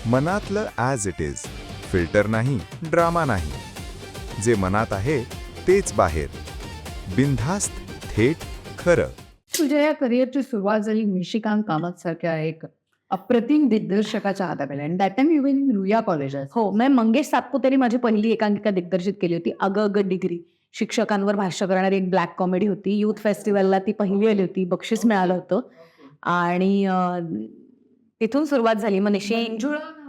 मनातलं as it is, filter नाही, drama नाही. जे मनात आहे तेच बाहेर, बिनधास्त, थेट, खरं. तुझ्या या करिअरची सुरुवात झाली निशिकांत कामत सारख्या एक अप्रतिम दिग्दर्शकाच्या हाताखाली, आणि that time you in Ruia college. हो, मी मंगेश सातपुतेने माझी पहिली एकांकिका दिग्दर्शित केली होती, अगं अगं डिग्री. शिक्षकांवर भाष्य करणारी एक ब्लॅक कॉमेडी होती. युथ फेस्टिवलला ती पहिली आली होती, बक्षीस मिळालं होतं. आणि तिथून सुरुवात झाली. मग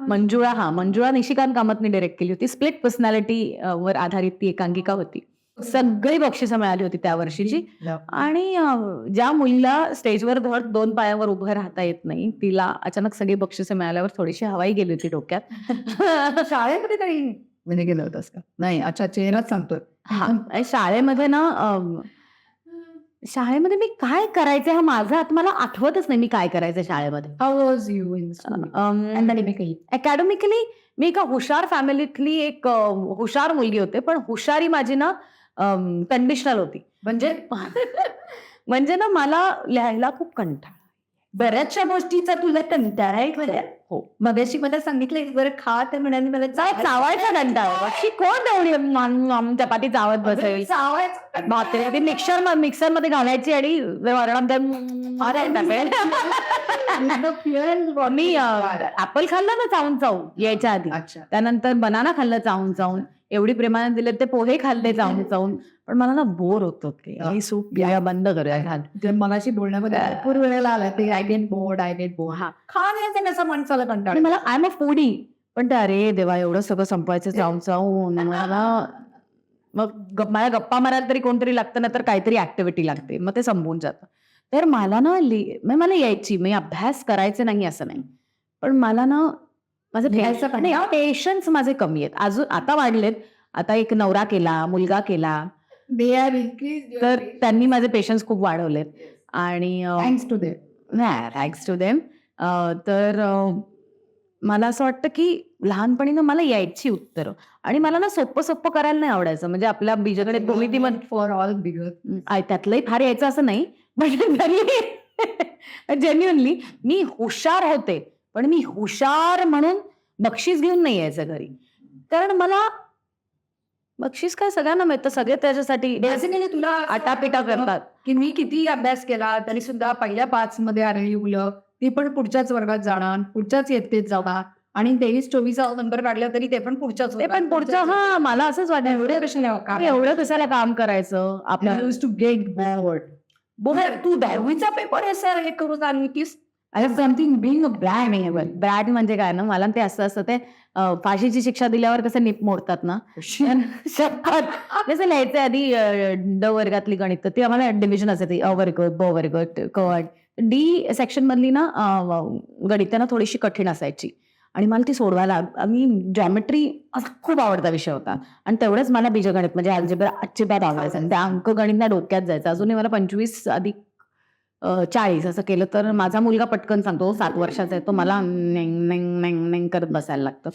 मंजुळा निशिकांत कामतने डायरेक्ट केली होती. स्प्लिट पर्सनॅलिटी वर आधारित ती एकांकिका होती. सगळी बक्षिसं मिळाली होती त्या वर्षीची. आणि ज्या मुलीला स्टेजवर धड 2 पायावर उभं राहता येत नाही, तिला अचानक सगळी बक्षिसं मिळाल्यावर थोडीशी हवाई गेली होती डोक्यात. शाळेमध्ये काही म्हणजे गेलं होतंस का? नाही, अच्छा, चेहराच सांगतोय. हा, शाळेमध्ये मी काय करायचे हा माझा मला आठवतच नाही. मी काय करायचं शाळेमध्ये. How was you in school? Academically मी एका हुशार फॅमिलीतली एक हुशार मुलगी होते, पण हुशारी माझी ना कंडिशनल होती. म्हणजे ना मला लिहायला खूप कंटाळा, बऱ्याचशा गोष्टीचा तुला कंटाळा आहे खरं. हो. मगाशी मला सांगितलं बरं खा, तर म्हणाले मला चावायचा कंटाळा. की कोण एवढी चपाती चावत बसेल. बापरे, ती मिक्सर मध्ये घालायची आणि मी ऍपल खाल्लं ना चावून चावून यायच्या आधी. त्यानंतर बनाना खाल्लं चावून चावून. एवढी प्रेमाने दिले ते पोहे खाल्ले चावून चावून. पण मला ना बोर होत हे सूप या बंद करूया. मगाशी बोलण्यामध्ये भरपूर वेळेला आला ते आय गेट बोर्ड. हा, खाण्याचं कसं माणसाला कंटाळा. मला आय एम अ फूडी, पण ते अरे देवा एवढं सगळं संपवायचं चावून चावून मला. मग मला गप्पा मारायला तरी कोणतरी लागतं ना, तर काहीतरी ऍक्टिव्हिटी लागते, मग ते संपून जातं. तर मला ना मला यायची, मी अभ्यास करायचे नाही असं नाही, पण मला ना माझं पेशन्स माझे कमी आहेत अजून. आता वाढलेत. आता एक नवरा केला, मुलगा केला, तर त्यांनी माझे पेशन्स खूप वाढवलेत. आणि थँक्स टू देम. तर मला असं वाटतं की लहानपणी मला यायची उत्तरं, आणि मला ना सोपं करायला नाही आवडायचं. म्हणजे आपल्या बीजगणित भूमितीमध्ये फॉर ऑल बिगर त्यातलंही फार यायचं असं नाही, पण जेन्युअनली मी हुशार होते, पण मी हुशार म्हणून बक्षीस घेऊन नाही यायचं घरी. कारण मला बक्षीस काय सगळ्यांना मिळतं, सगळे त्याच्यासाठी बेसिकली तुला आटापिटा करतात. की मी किती अभ्यास केला तरी सुद्धा पहिल्या 5 मध्ये आलेली मुलं ती पण पुढच्याच वर्गात जाणार, पुढच्याच इयत्तेत जाणार, आणि 23-24 नंबर काढला तरी ते पण पुढच्याच. हा, मला असंच वाटतं एवढं कशाला काम करायचं आपल्या. To get board. तू 10वीचा पेपर हे करून आली होतीस. समथिंग बिंग अ ब्रॅड म्हणजे काय ना, मला ते असं ते फाशीची शिक्षा दिल्यावर कसं निप मोडतात ना, जसं लिहायचं आधी ड वर्गातली गणित, ती आम्हाला डिव्हिजन असायची, अ वर्ग, ब वर्ग, क वर्ग. डी सेक्शन मधली ना गणित ना थोडीशी कठीण असायची, आणि मला ती सोडवायला, मी जॉमेट्री खूप आवडता विषय होता, आणि तेवढंच मला बीजगणित म्हणजे अल्जेब्रा अजिबात आवडायचं, आणि त्या अंकगणित ना डोक्यात जायचं. अजूनही मला 25 अधिक 40 असं केलं तर माझा मुलगा पटकन सांगतो, 7 वर्षाचा आहे तो, मला नेंग नेंग नेंग नेंग करत बसायला लागतं.